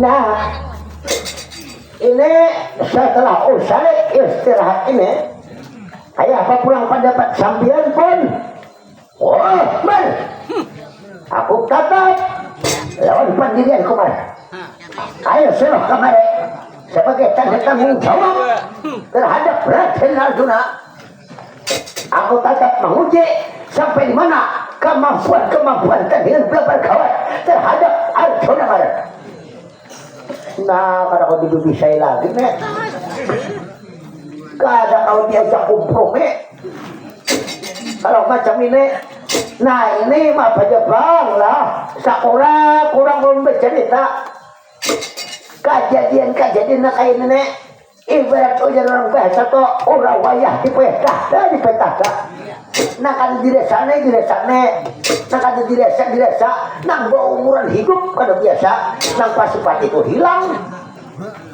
Nah, ini setelah usai istirahat ini, ayah apa pulang pendapat sambian pun. Oh, man, aku kata lawan pendirian kemarin. Ayo suruh kemarin sebagai tanda tanggung jawab terhadap Raden Arjuna. Aku tetap menguji sampai di mana kemampuan dengan belabar kawan terhadap Arjuna kemarin. Nah, kalau kau duduk bisa lagi, nek. Kadang kau diajak kompromi. Kalau macam ini, nah ini mah aja bang lah. Sekolah kurang bercerita. Kejadian kayak ini, nek. Ibarat ujar orang bahasa tuh orang wayah di petaka. Nah kan di desa, nah kan di desa, nang bawa umuran hidup kada biasa, nang pasukan itu hilang,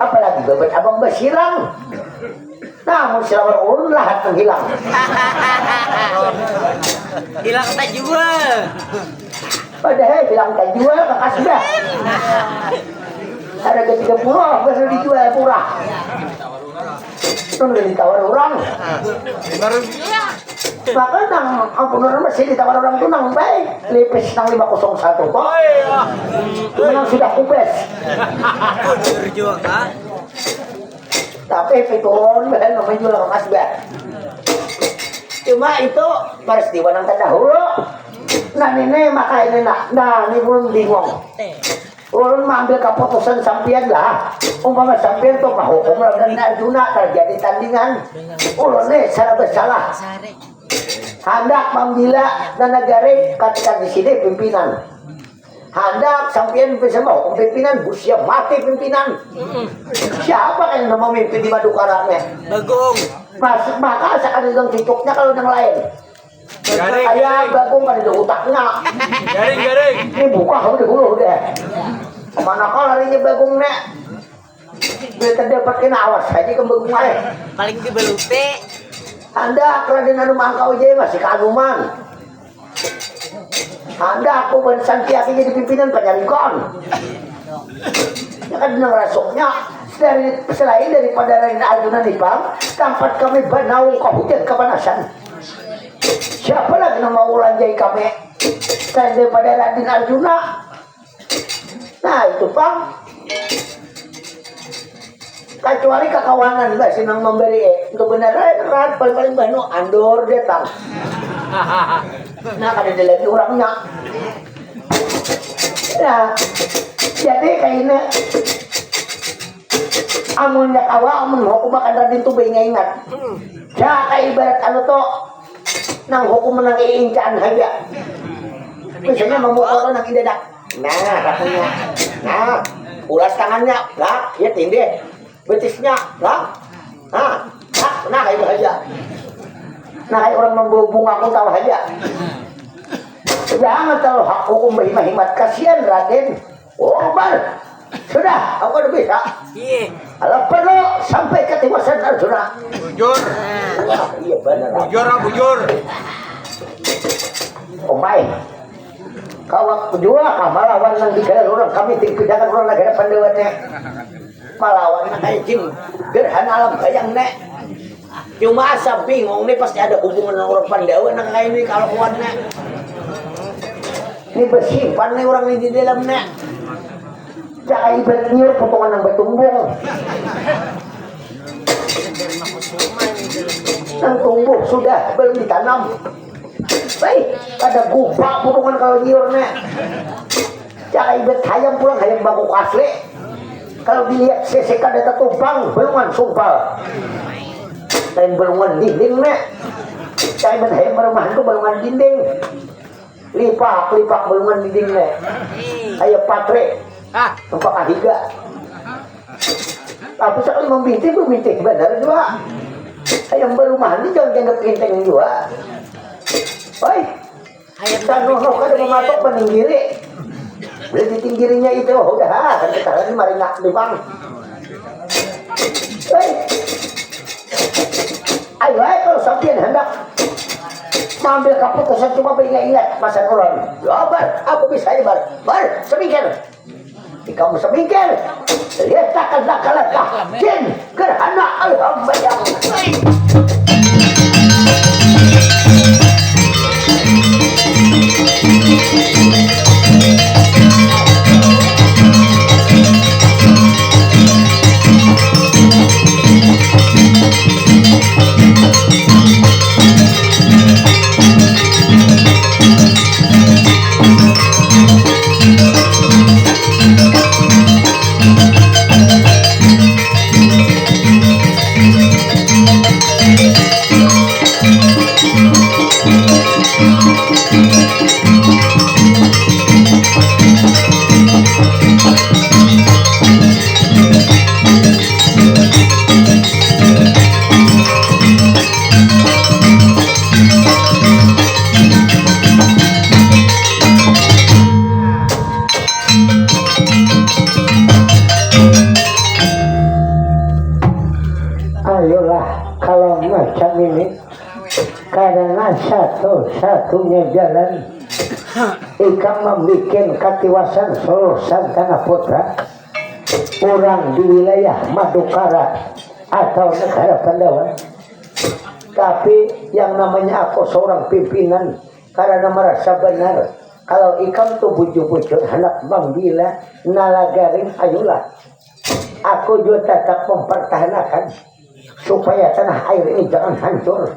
apalagi bebet abang bersilang. Namun selawar urun lahat menghilang. Hilang tak jual. Padahal hilang tak jual kakak sudah. Ada ke 30 baru dijual murah. Itu udah ditawar orang. Baru Maka nang ampun masih ditawar orang tuh nang baik. Lepes nang 501 kok. Itu nang sudah kubes. berjuang ah. Tapi fiturun bahkan namanya jual emas bah. Cuma itu peristiwa nang terdahulu. Nah ini maka ini nah ini belum bingung. Ulun mengambil keputusan sampian lah. Umpama sampian tuh mau hukum Raden Arjuna terjadi tandingan. Ulun nih secara bersalah. Hendak membela dan negara ketika di sini pimpinan. Hendak sampian bisa mau pimpinan, busia mati pimpinan. Siapa yang mau memimpin di Madukaranya? Bagong. Maka sekarang yang cicuknya kalau yang lain. Ayah Bagong kan ada utaknya. Garing. Ini buka kamu dulu deh. Mana kau larinya Bagong nek? Dia terdapat kena awas aja ke Bagong aja. Paling dibelute. Anda Raden anu mangkau aja masih keaguman. Anda aku bensan kiaki jadi pimpinan penyaringkon. Ya kan dengan rasuknya selain daripada Raden Arjuna Nipam, tempat kami benau kau hujan kepanasan. Siapa lagi yang mau ulanjai kami selain daripada Raden Arjuna? Nah itu Bang, kecuali kekawanan mbak sinang memberi untuk beneran paling banu andor datang. Nah kada ada lagi orangnya. Nah jadi kayak ini amunnya awal amun hukum akan Raden tuh ingat. Ya kayak ibarat anu tuh nang hukum menang iincan aja. Misalnya memukul nang idadak. Nah katanya. Nah ulas tangannya lah ya tindih. Betisnya lah. Nah kayak itu aja. Nah kayak orang membawa bunga pun tahu aja. Jangan terlalu hak hukum berhimat-himat. Kasihan Raden. Oh bar. Sudah, aku udah bisa. Iya. Kalau perlu sampai ke tiwasan Arjuna. Bujur. Wah, iya benar. Bujur. Oh my. Kau juga malawan nang dikira orang kami tinggalkan orang negara pandewannya. Malawan nang anjing gerhana alam bayang nek. Cuma asa bingung nih pasti ada hubungan dengan orang Pandawa nang kayak ini kalau kuatnya. Ini bersimpan nih orang ini di dalam nek. Jangan ibarat nyur potongan yang bertumbuh. Yang tumbuh sudah belum ditanam. Baik, ada gubak potongan kalau nyur nek. Jangan ibarat hayam pulang hayam bangkuk asli. Kalau dilihat sesekan data tumpang belungan sumpal. Dan belungan dinding nek. Jangan ibarat hayam rumah itu belungan dinding. Lipak belungan dinding nek. Hayam patre. Tempat kahiga. Tapi sekali membintik benar juga. Ayam berumah ini jangan dianggap genteng juga. Oi, Sanono kada mematok paninggiri. Bila ditinggirinya itu, udah kan kita lagi mari nak di bang. Oi, ayo kalau sampean hendak mengambil keputusan cuma ingat masa orang. Bar, aku bisa bar, semingkir. Ikaw semingkir. Lihat takkan nakal-nakal. Jin gerhana alam bayang. Ayolah kalau macam ini karena satu-satunya jalan ikan membuat katiwasan Solo Santana Putra orang di wilayah Madukara atau negara Pandawa. Tapi yang namanya aku seorang pimpinan karena merasa benar kalau ikan tuh bujur-bujur anak membila nalagarin, ayolah aku juga tetap mempertahankan supaya tanah air ini jangan hancur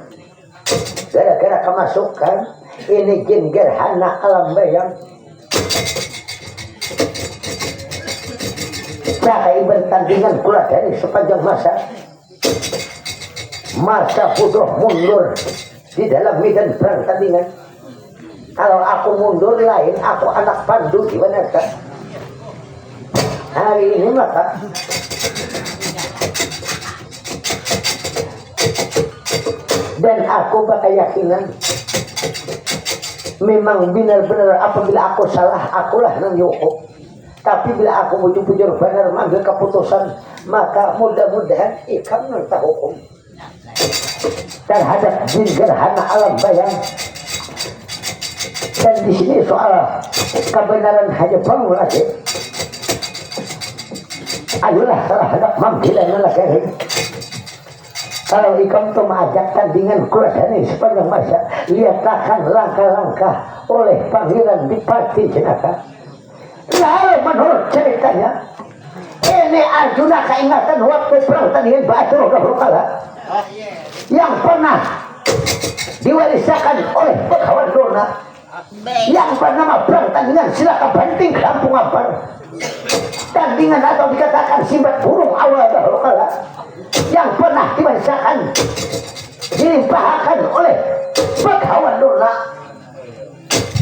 gara-gara kemasukan ini jin gerhana alam bayang. Saya bertandingan pula dari sepanjang masa bodoh mundur di dalam medan perang tandingan. Kalau aku mundur lain, aku anak pandu di mana tak? Hari ini maka dan aku berkeyakinan memang benar-benar apabila aku salah akulah yang dihukum. Tapi bila aku bujur-bujur benar mengambil keputusan, maka mudah-mudahan ikan tak hukum terhadap jin gerhana alam bayang. Dan di sini soal kebenaran hanya formulasi. Ayolah terhadap mampilan lagi. Kalau ikam itu mengajak tandingan Qur'an sepanjang masa, lihatkan langkah-langkah oleh Pangeran Dipati Jenaka. Lalu menurut ceritanya, ini Arjuna keingatan waktu perang tandingan Batur Kala yang pernah diwariskan oleh Begawan Durna, yang bernama perang tandingan Silaka Banting Kampung Ampar. Tandingan atau dikatakan Simbat Burung awal dahulu kala yang pernah dibacakan dilimpahkan oleh Begawan Durna.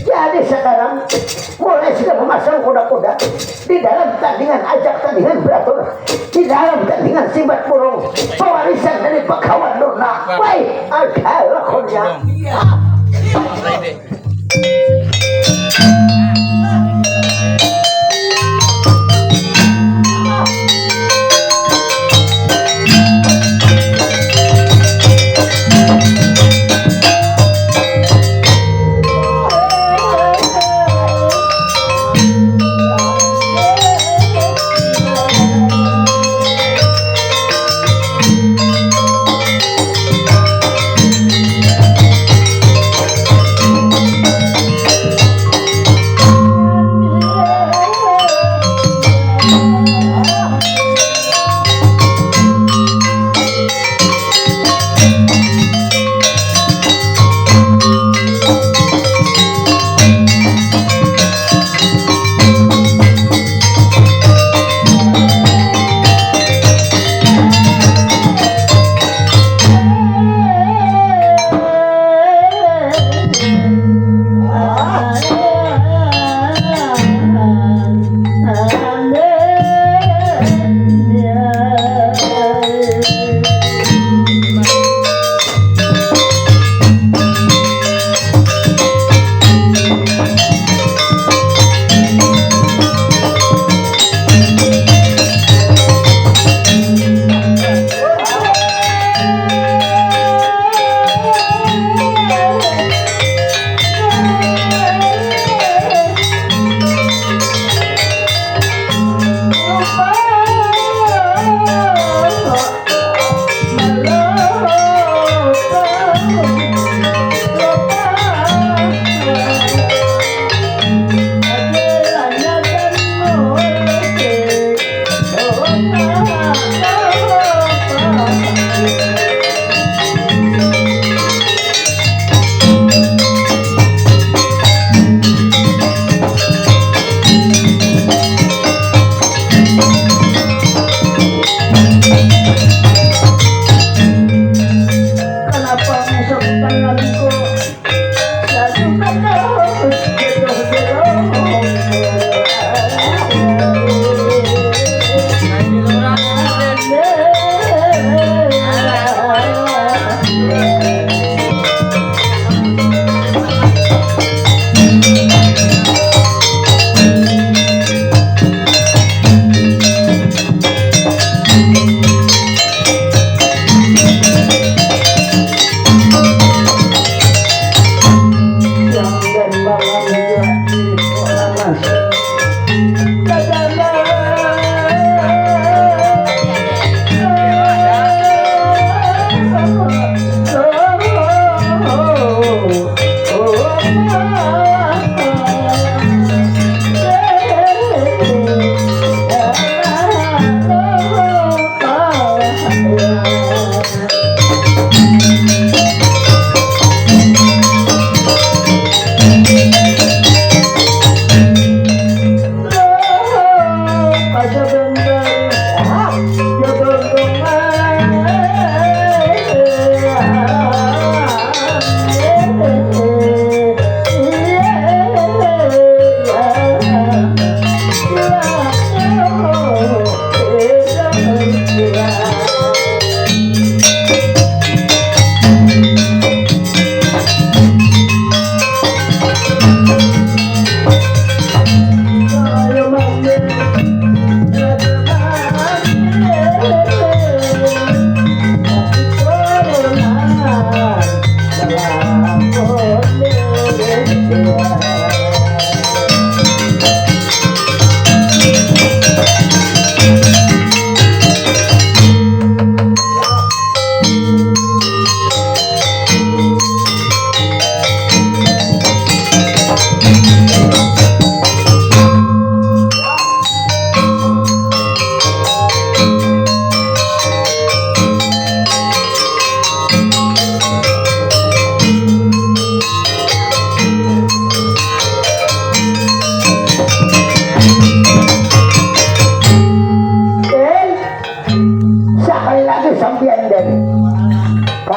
Jadi sekarang mulai sudah memasang kuda-kuda di dalam tandingan ajak tandingan beratur, di dalam tandingan Simbat Burung pewarisan dari Begawan Durna. Baik, ada lakonnya.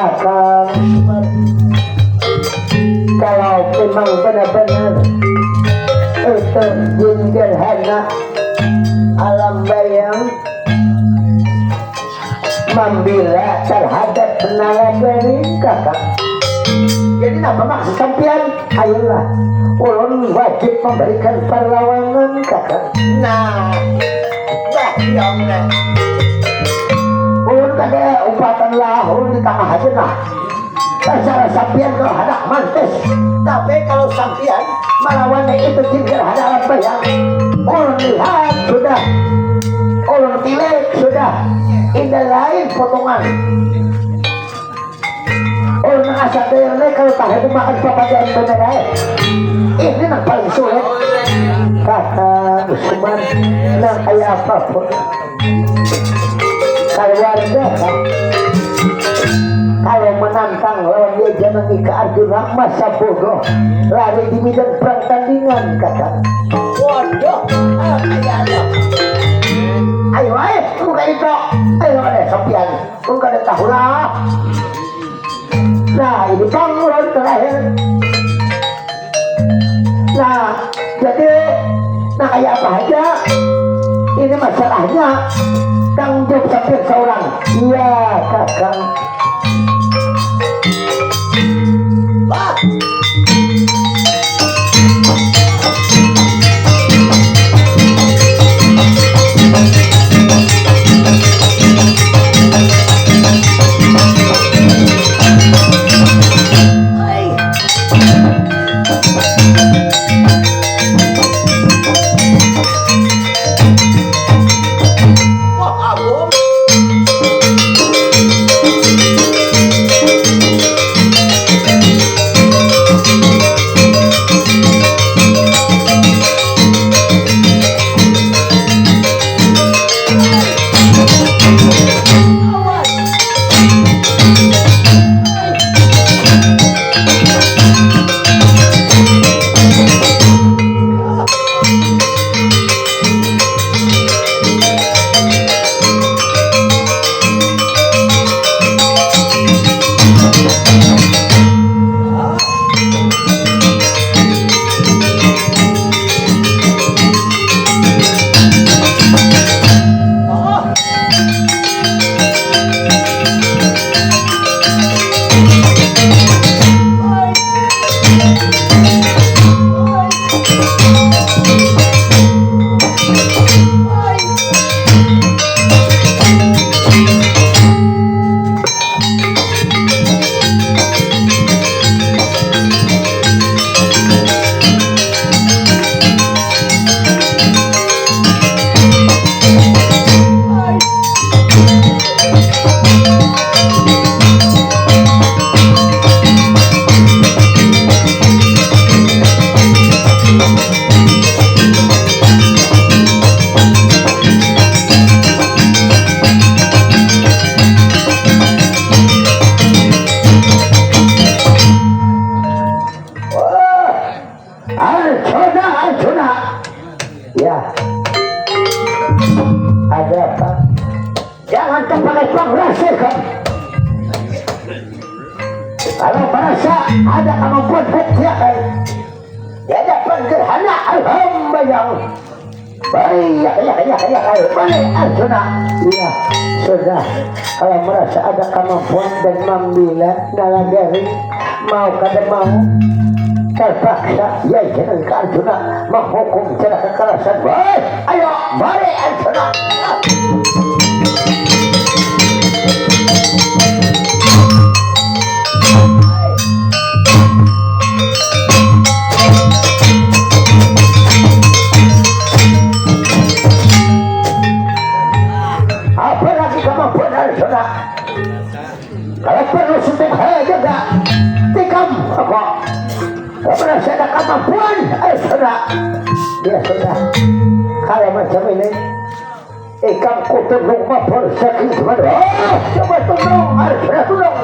kakak kalau memang benar-benar itu jin gerhana alam bayang membela terhadap Nalagari kakak. Jadi apa maksud sampian? Ayolah, ulun wajib memberikan perlawanan kakak. Nah, dah yang ulun kada upatan lah, ulun di tengah aja nah. Secara sampian kalau hendak mantis, tapi kalau sampian melawannya itu tinggal ada alam bayang. Ulun lihat sudah, ulun tilik sudah, indah lain potongan. Ulun asal dayangnya kalau tak ada makan papadaan beneran. Ini yang paling sulit. Kakak Usman, nang kayak apapun. Keluarga kan. Kalau menantang lawan dia jangan ke Arjuna masa bodoh lari di medan perang tandingan kakak. Waduh, ayo buka itu, ayo ada Sopian, buka ada tahu lah. Nah ini bangun terakhir. Nah jadi, nah kayak apa aja? Ini masalahnya tanggung jawab Sopian seorang. Iya kakak. Kalau merasa ada kemampuan hati-hati, di hadapan gerhana Al-Hambayang. Baik, baik Arjuna. Iya, sudah. Kalau merasa ada kemampuan dan membela Nalagari, mau kada mau, terpaksa ya jangan ke Arjuna menghukum secara kekerasan. Baik, ayo, mari Arjuna. Kalau perlu suntik saya juga tikam apa? Kalau merasa ada kemampuan, sudah. Ya sudah. Kalau macam ini, ikan kutuk rumah bersakit semua. Oh, coba tolong, sudah tolong.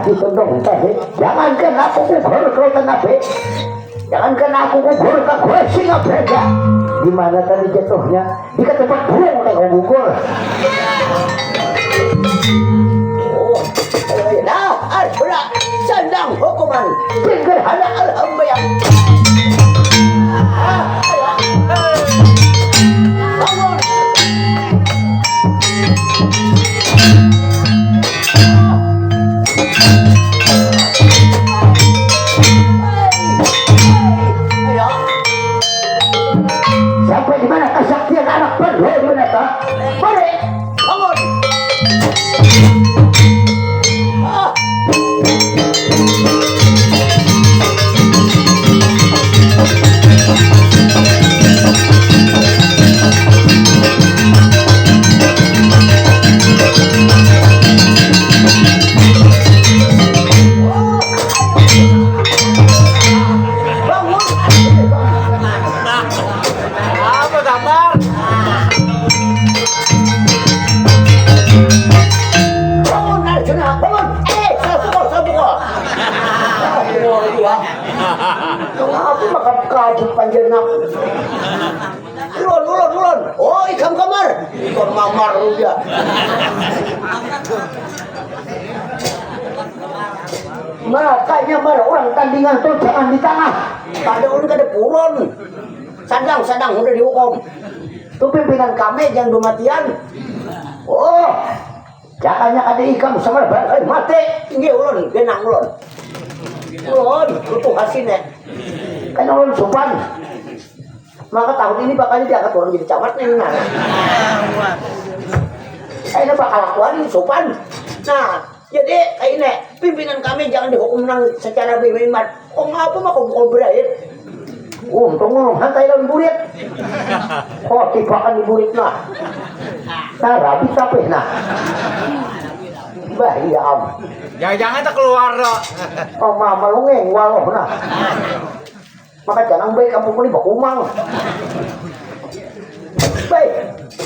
gitu dong teh. Jangankan aku gugur kau tenabe. Jangankan aku gugur ke gue sih nggak beda. Gimana tadi jatuhnya? Di tempat burung kayak gugur. Oh, nah, arjuna sandang hukuman. Pinggir hana alhamdulillah. Bangun. Sampai di mana kesaktian anak perlu di mana tak? Mari, bangun. Apa gambar? Bangun Arjuna, bangun. Saya pukul. Kenapa makan kaji panjang? Ulun. Oh, ikan kamar. Ikan mamar dia. Makanya mana orang tandingan tuh jangan di tengah. Pada ulun kada purun. Sadang udah dihukum. Tuh pimpinan kami jangan dumatian. Oh, jakanya kada ikam sama barang mati. Tinggi ulun, benang ulun. Ulun, tutup hasilnya. Kan ulun sopan. Maka tahun ini bakalnya diangkat orang jadi camat nih. Kayaknya bakal lakuan ini sopan. Nah, jadi kayaknya pimpinan kami jangan dihukum secara bimbingan. Oh ngapa mah kau berait? Untung ngomong hantai lawan burit. Oh tibakan di burit nah. Nah rabi tapi nah. Bahaya am. Jangan-jangan tak keluar dok. Oh mama lu ngeng waloh nah. Maka jangan baik kamu ini bakumang. Baik.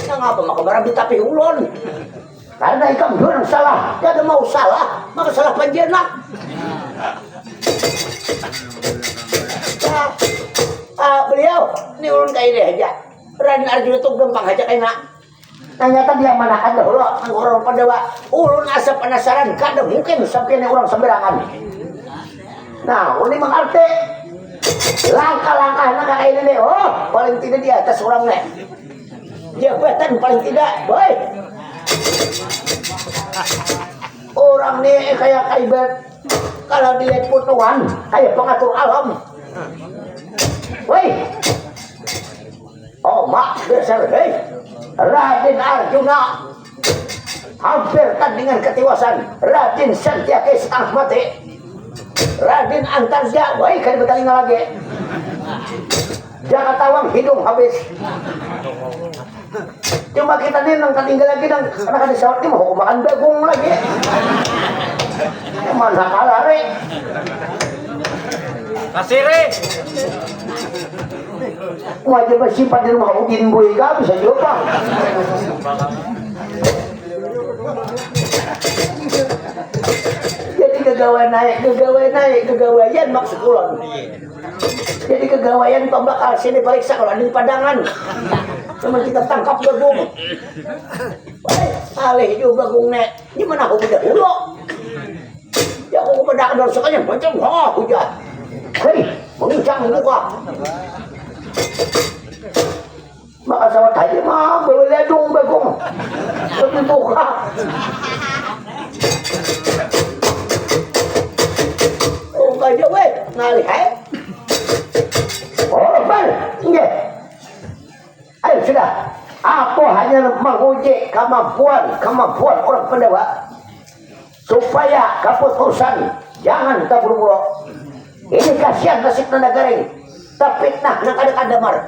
Nah ngapa maka barabi tapi ulun. Karena ikam dua yang salah. Dia ada mau salah. Maka salah panjenak. Beliau ini ulun kayak ini aja. Raden Arjuna tuh gampang aja kayak nak. Ternyata dia manakan dahulu orang Pandawa. Ulun asa penasaran kada mungkin sampai orang sembarangan. Nah, ini mengerti langkah-langkah nak kayak ini. Oh, paling tidak di atas orang nih. Jabatan paling tidak, boy. Orang nih kayak kaibat. Kalau dilihat putuan kayak pengatur alam. Woi, oh mak besar hei, Raden Arjuna hampir kan dengan ketiwasan. Raden Santiaka setengah mati. Raden Antarja, woi kan bertalinga lagi. Jangan tawang hidung habis. Cuma kita nih nang tinggal lagi nang karena kan disawat mau hukum makan bagung lagi. Mana kalah re? Kasiri. Wajib bersimpan di rumah Udin gue gak bisa jopang. Jadi kegawaian maksud ulun. Jadi kegawaian pembakar sini periksa kalau ada di padangan. Cuma kita tangkap bagung. Alih juga bagung nek. Gimana aku udah dulu? Ya aku kepada kedor sekanya macam hujan. Hei, mengucang muka. Maka sama tadi mah beledung bagong. Lebih buka. Oh, kaja weh, ngalih hai. Oh, bal, nge. Ayo sudah. Aku hanya menguji kemampuan orang Pandawa supaya keputusan jangan terburu-buru. Ini kasihan nasib negara ini. Terfitnah nak ada kadamar.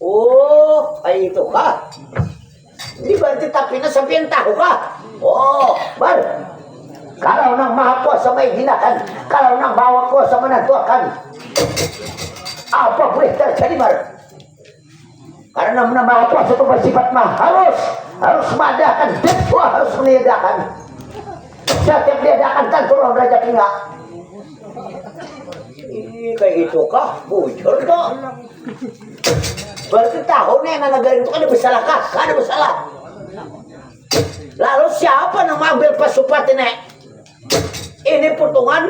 Oh, itu kah? Ini berarti tapina sampai tahu kah? Oh, bar. Kalau nang maha kuasa menghinakan, kalau nang bawa kuasa menentukan, apa boleh terjadi bar? Karena nang maha kuasa itu bersifat mah harus mengadakan, harus meniadakan. Setiap dia akan turun derajat enggak. Kayak itu kah? Bujur kok. Berarti tahunnya yang negara itu kan ada bersalah kah? Ada bersalah. Lalu siapa yang mengambil Pasupati nek? Ini pertungan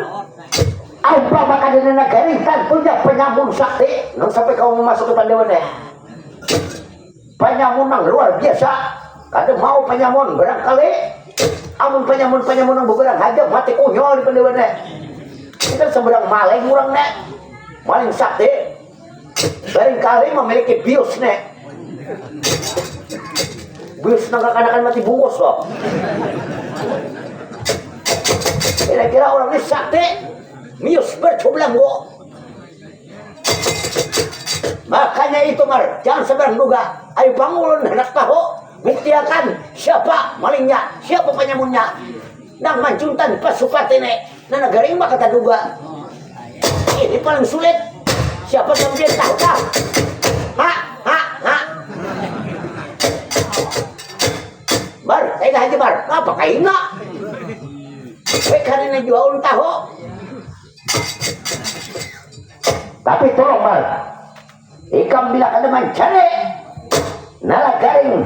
apa maka di negara kan punya penyamun sakti. Nang sampai kamu masuk ke Pandewa nek. Penyamun yang luar biasa. Kadang mau penyamun barangkali amun penyamun yang beberang aja mati kunyol di Pandewa nek. Kita seberang maling orang nek. Maling sakti. Barangkali memiliki bios nek. Bios nangkak-anakan mati bungkus loh. Kira-kira orang ini sakti. Mius bercublang kok. Makanya itu Mar, jangan seberang duga. Ayo bangun hendak tahu. Buktiakan siapa malingnya, siapa penyamunnya. Nang mancuntan Pasupati nek. Nah negara ini kata duga. Ini paling sulit. Siapa yang dia tahu kah? Bar, saya aja bar. Apa kayak enggak? Karena jual tahu. Tapi tolong Bar. Ikam bila kada mencari nala garing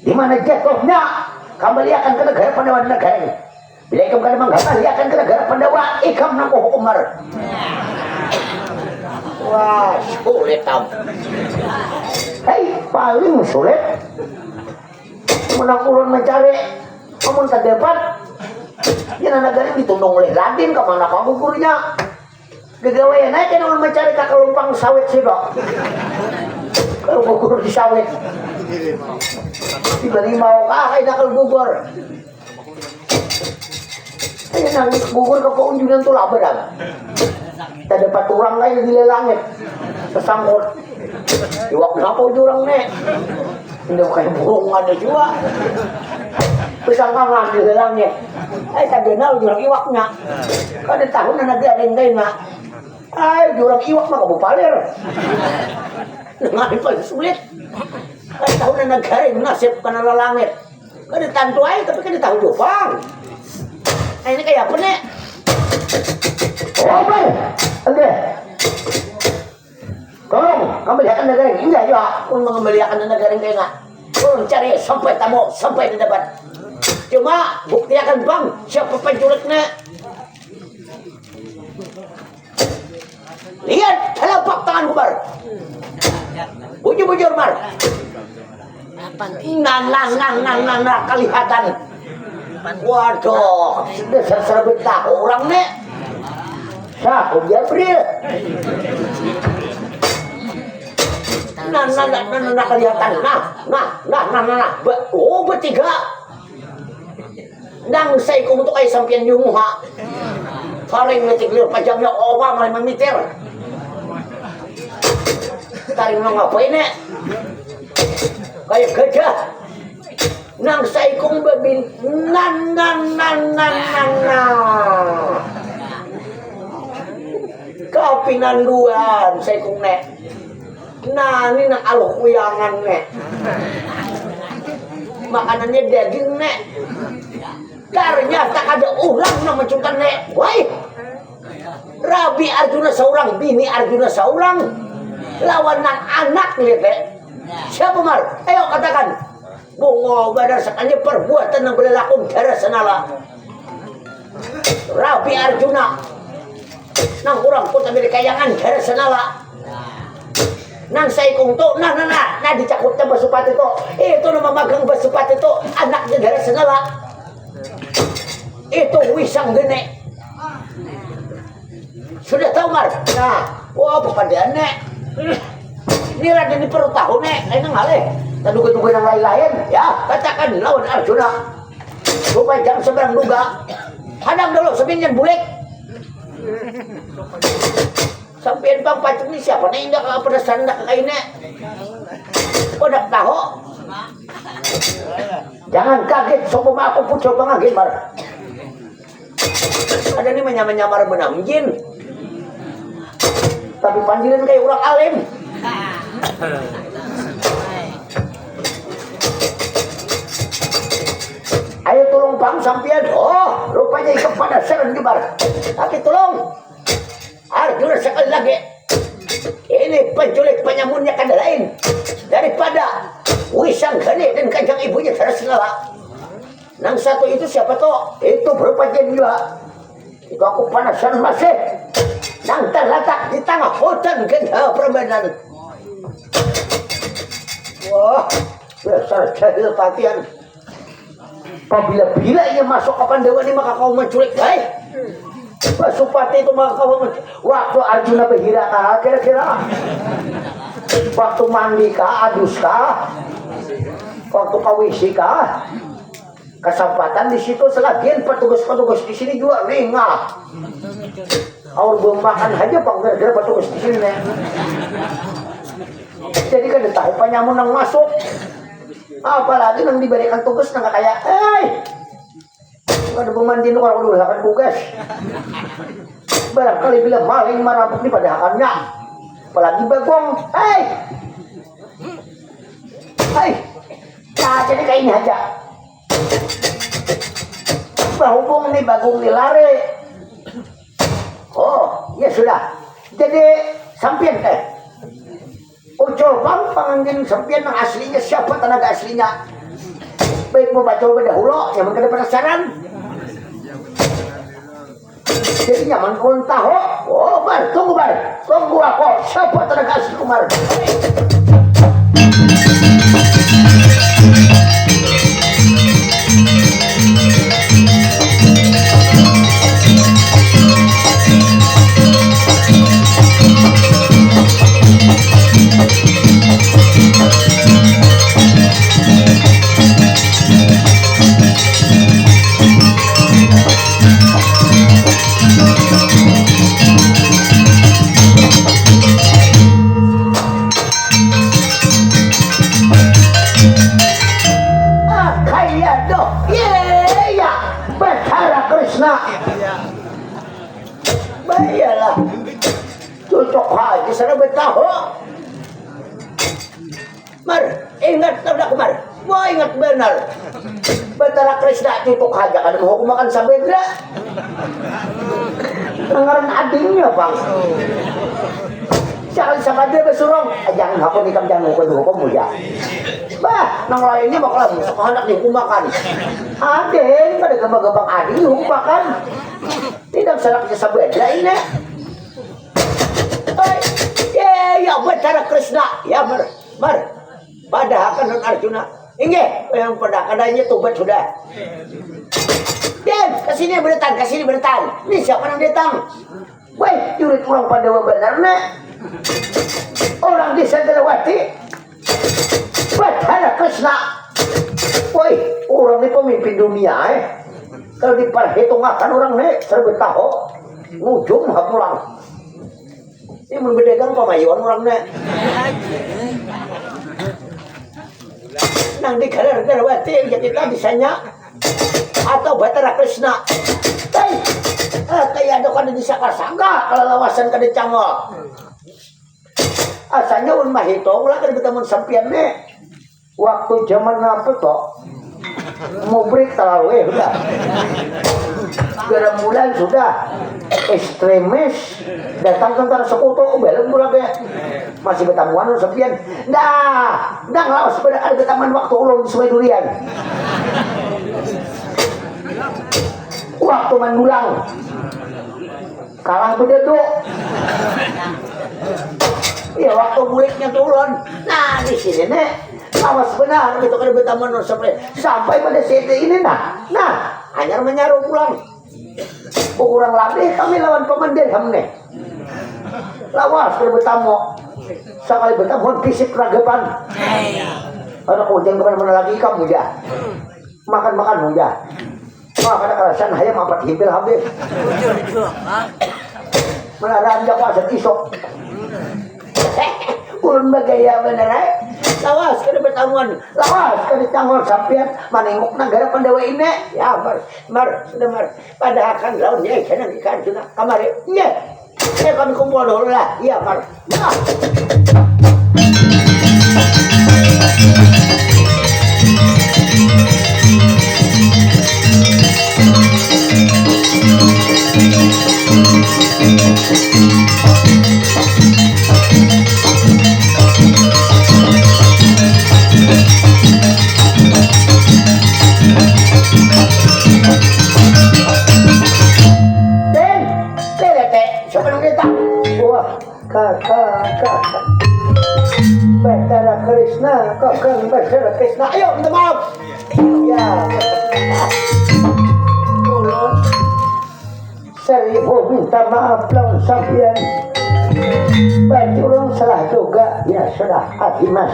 di mana jatuhnya kembali akan ke negara Pandawa negara. Bila ikam kada mengkembali akan ke negara Pandawa, ikam nak hukum Bar. Wah, sulit tam. Hei, paling sulit. Menang ulun mencari, amun tak dapat. Yang negara ditundung oleh Raden, kemana kamu gurunya? Gegawaian aja kan ulun mencari kakak lumpang sawit sih dok. Kalau gugur di sawit. Diberi mau kah, ini nakal gugur. Ini nangis gugur ke pengunjungan tuh labar dah. Tak dapat orang lain di langit. Kesangkut. Iwak kenapa jurang nih? Ini kayak burung ada juga. Pesangkangan di langit. Tak kenal jurang iwaknya. Kada tahu na nag-aring na. Ay, jurang iwak mah kabupalir. Nangahin paling sulit. Kada tahu na nag-aring nasib ka na langit. Kada tanto ay, tapi kada tahu jupang. Ay, ini kayak apa nih? Oh, baik. Oke. Tolong, kembalikan negara ini. Enggak juga. Kung mengembalikan negara ini enggak. Kung cari sampai tamu, sampai didapat. Cuma bukti akan bang siapa penculiknya. Lihat telapak tangan Bar. Bujur-bujur Bar. Nah kelihatan. Waduh, dasar serbet tahu orang nih. Saku Jabril. Nah kelihatan. Nah. Oh bertiga. Nang saya kung to kay sampian yung muha. Paling metiklir pajamnya owa malay mamitir. Taring nang ngapain eh? Kayak gajah. Nang saya kung babin nan. Kapinanduan saya kung ne. Nah ini nang aloh kuyangan ne. Makanannya daging ne. Ternyata ada ulang yang mencungkan nek. Woi, Rabi Arjuna seorang, bini Arjuna seorang, lawanan anak lihat nek. Siapa Mar? Ayo katakan. Bungo berdasarkannya perbuatan yang berlaku darah senala. Rabi Arjuna, nang kurang pun tapi kayangan darah senala. Nang saya kungto, nah dicakupnya Pasupati itu. Itu nama magang Pasupati itu anaknya darah senala. Itu wisang gene. Sudah tahu Mar? Nah, wah pepadaan nek. Ini Raden ini perlu tahu nek. Ini ngalih. Taduga-duga yang lain-lain. Ya, katakan lawan Arjuna. Supaya jangan seberang duga. Hadang dulu sebinyan bulik. Sampai bang pacung ini siapa nih? Enggak pada sandak kayak nek. Kau dak tahu? Jangan kaget. Sobat aku pun coba ngaget Mar. Ada nih menyamar benang jin. Tapi panggilan kayak orang alim. Ayo tolong pang sampian. Oh, rupanya ikut pada serang gebar. Tapi tolong. Arjuna sekali lagi. Ini penculik penyamunnya kada lain daripada Wisang Geni dan kanjang ibunya Saraswati. Nang satu itu siapa toh? Itu berupa jin juga. Itu aku penasaran masih. Nang terletak di tengah hutan Genda Permainan. Wah, besar jahil patian. Apabila ia masuk ke Pandawa ini maka kau menculik, Pasupati itu maka kau menculik. Waktu Arjuna berhira kira-kira. Waktu mandi kah, adus kah, waktu kawisi kah, kesempatan di situ selagian petugas-petugas di sini juga ringah. Orang belum makan aja gara-gara petugas di sini. Jadi kan tahu penyamun yang masuk. Apalagi yang diberikan tugas nggak kayak, ada pemandian orang dulu akan tugas. Barangkali bila maling merampok di padahalnya, apalagi bagong, nah jadi kayak ini aja. Berhubung nih bagong nih lari. Oh, ya sudah. Jadi sampian Ucul bang panggil sampian yang aslinya siapa tenaga aslinya. Baik mau baca dahulu, yang kada penasaran. Jadi nyaman pun tahu. Oh bar, tunggu aku. Siapa tenaga asli Kumar? Bayalah, cocok aja sana bertahu. Mar, ingat tak Kumar? Wah ingat benar. Betara Krishna cocok aja kan mau makan sabedra. Dengaran adingnya bang. Jangan sabedra besurong. Jangan hapon ikam jangan hukum ya. Bah, nang lainnya bakal sekolah anak dihukum makan. Ading, pada gembang-gembang ading dihukum makan. Tidak salahnya sabedra ini. Ya betara Krishna, ya mar. Padahal kan Arjuna. Inge, yang pada kadanya tobat sudah. Dan kesini berdatang. Ini siapa yang datang? Woi, jurit orang Pandawa benar nek. Orang di Sandarawati. Betara Krishna. Woi, orang ini pemimpin dunia Kalau diperhitungkan orang nek serba tahu. Ngujung pulang. Ini membedakan pemayuan orang nek. Nang di Sandarawati yang kita bisanya atau Betara Krishna. Kayak ada kan di Saka-Saka kalau lawasan kada cangok. Asalnya un mahitung lah kan bertemu sampian nih. Waktu zaman apa toh? Mubrik tarawih sudah. Gerem bulan sudah. Ekstremis datang tentara sekutu belum bulan deh. Masih bertamuan sampian. Dah lawas pada ada bertamuan waktu ulung di Sungai Durian. Waktu mendulang kalang bededuk. Ya waktu muliknya turun. Nah di sini nih awas benar itu kan bertaman sampai pada sini ini nah hanya menyaruh pulang. Kurang lebih kami lawan pemandirham nih. Lawas kalau bertamu sekali bertamu fisik ragapan. Ada kujang kemana-mana lagi kamu ya. Makan muda. Kada karasan hayam apat himpil habis. Menaranja ko asat isok. Ulun bagaya bener Lawas kada bertamuan. Lawas kada cangol sampian manengok negara Pandawa ini. Ya sudah mar. Padahal kan lawannya ikan juga kamari. Nya. Kami kumpul dulu lah. Ya mar. Nah. Den, tete, siapa yang kita? Wah, kakak. Batara Krishna, kakak Batara Krishna. Ayo, minta maaf. Ya. Ulun, seribu minta maaf lawan sampean. Baju ulun salah juga. Ya sudah, Adimas.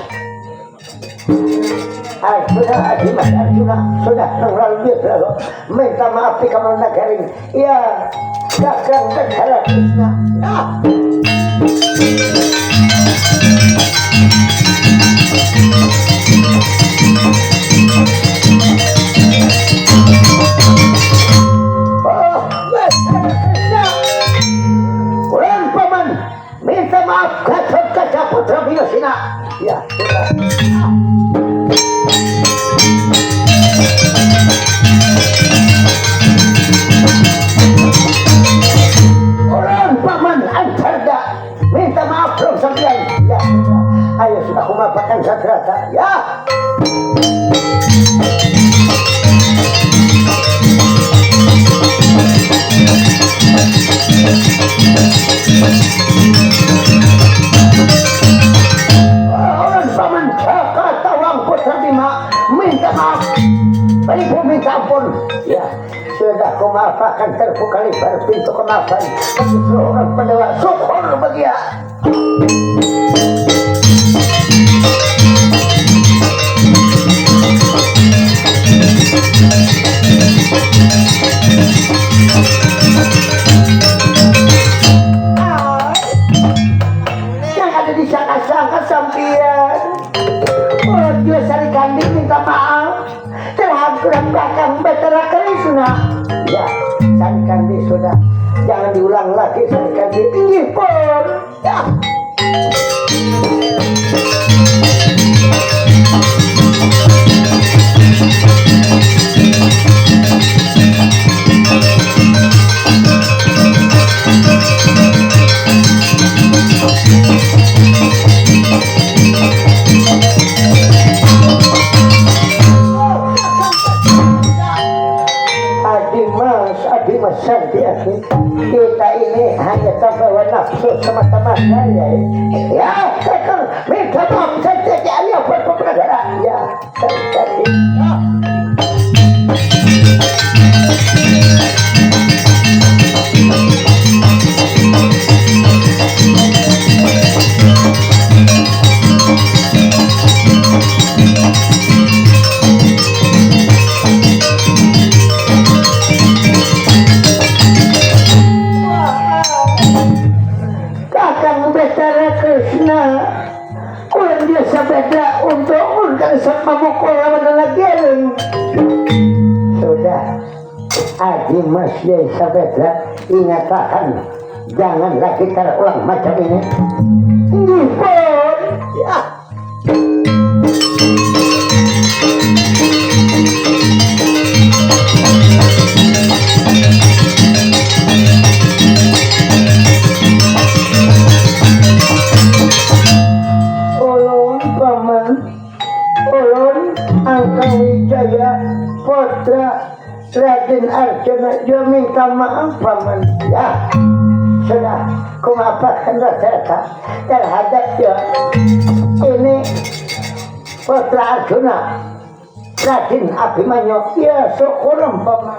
Arjuna sudah terlalu lalu minta maaf di kamar nagaring. Ya, kakak Batara Krishna. Oh, Batara Krishna. Kurang paman, minta maaf kaca putra Bilasina. Ya, sudah. Orang paman Antarda minta maaf dong sampean. Ya, sudah. Ayo sudah aku maafkan satrata. Ya. Orang paman Jaka Tawang Putra Bima minta maaf. Ibu minta ampun. Ya, sudah aku maafkan, terbuka lebar pintu kemaafan bagi seorang pendewa. Syukur bagi ya. Yang ada di sangka-sangka sampian. Oh, dia Sari Kandi minta maaf terhadap kakang Batara Krishna. Ya, Sari Kandi sudah. Jangan diulang lagi Sari Kandi. Tinggi pun. Ya. Adimas Santiago, kita ini hanya terbawa nafsu semata-mata ya. Ya, kakak minta maaf saja ya buat pemerintah. Ya, tadi. Ya. Kurang dia sabeda untuk undang sama mukul lawan lagi. Sudah, Adimas ya sabeda, ingatkan jangan lagi terulang macam ini. Nipon, ya. Wijaya Putra Raden Arjuna dia minta maaf paman. Ya, sudah ku maafkan rata-rata terhadap dia. Ini Putra Arjuna Raden Abimanyu. Ya, syukur paman.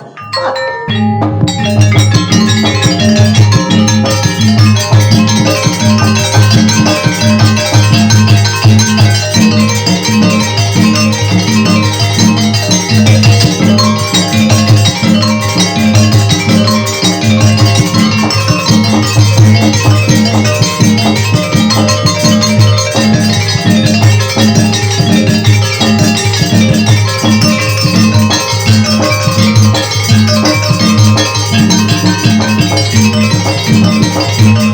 Thank you.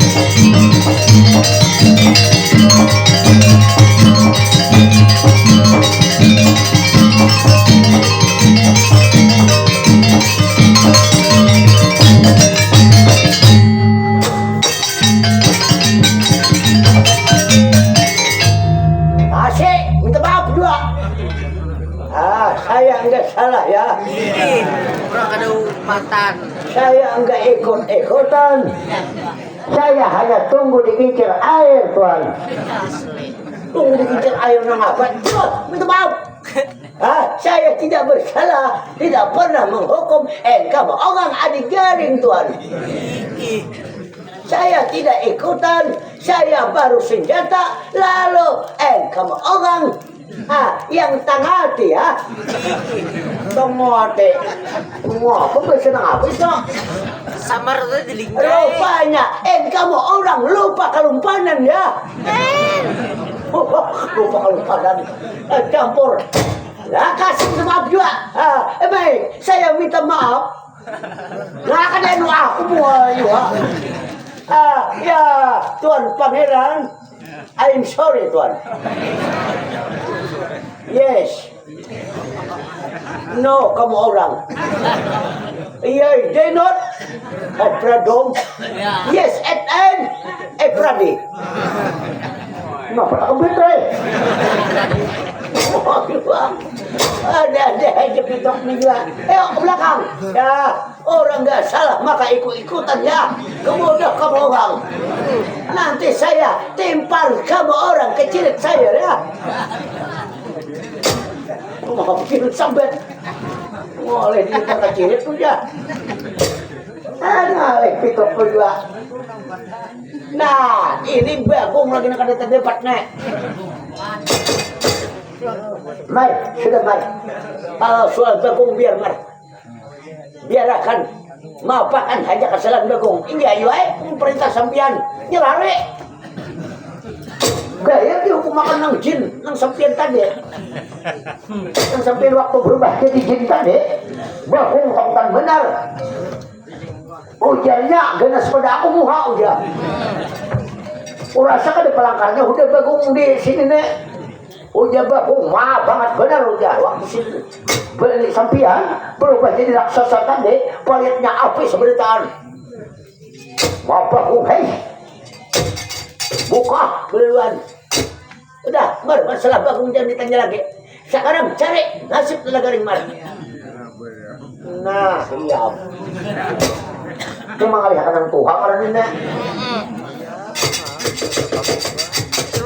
Saya enggak salah ya. Kurang ada umatan. Saya enggak ikut-ikutan. Saya hanya tunggu dikincir air, Tuan. Tunggu dikincir air nang apa? Minta maaf. Saya tidak bersalah, tidak pernah menghukum kamu orang adik garing, Tuan. Saya tidak ikutan, saya baru senjata, lalu kamu orang yang tangati ya. Tangati. Apa senang apa itu? Samar itu dilingkai. Rupanya kamu orang lupa kelumpanan ya. Lupa kelumpanan. Campur. Lah kasih maaf juga. Baik, saya minta maaf. Nggak akan ada aku ya. Ya, Tuan Pangeran, I'm sorry, Tuan. Yes. No, kamu orang. Yeah, they not. Pradom. Yes, and Pradi. Kenapa tak betul? Ada aja pitok nih juga. Ke belakang. Ya, orang nggak salah maka ikut-ikutan ya. Kemudian kamu orang. Nanti saya timpal kamu orang kecilit saya ya. Mau kecilit sampai. Boleh diikat kecilit tuh ya. Ngalih pitok kedua. Nah, ini Bagong lagi nak ada terdebat nih. Mai, sudah mai. Kalau soal Bagong biar mar. Biarkan. Maafkan hanya kesalahan Bagong. Ini ayo perintah sampian. Nyelare. Gaya dihukum makan nang jin, nang sampian tadi. Nang sampian waktu berubah jadi jin tadi. Bagong tentang benar. Ujarnya ganas pada aku muha ujar. Urasa kan di pelangkarnya udah Bagong di sini nek. Ujar Bagong mah banget benar ujar. Waktu sini beli sampian berubah jadi raksasa tadi. Palitnya api seberitaan. Wah Bagong hei. Buka beliluan. Udah mar masalah Bagong jangan ditanya lagi. Sekarang cari nasib lagaring mar. Nah iya. Cuma kali akan Tuhan karena ini.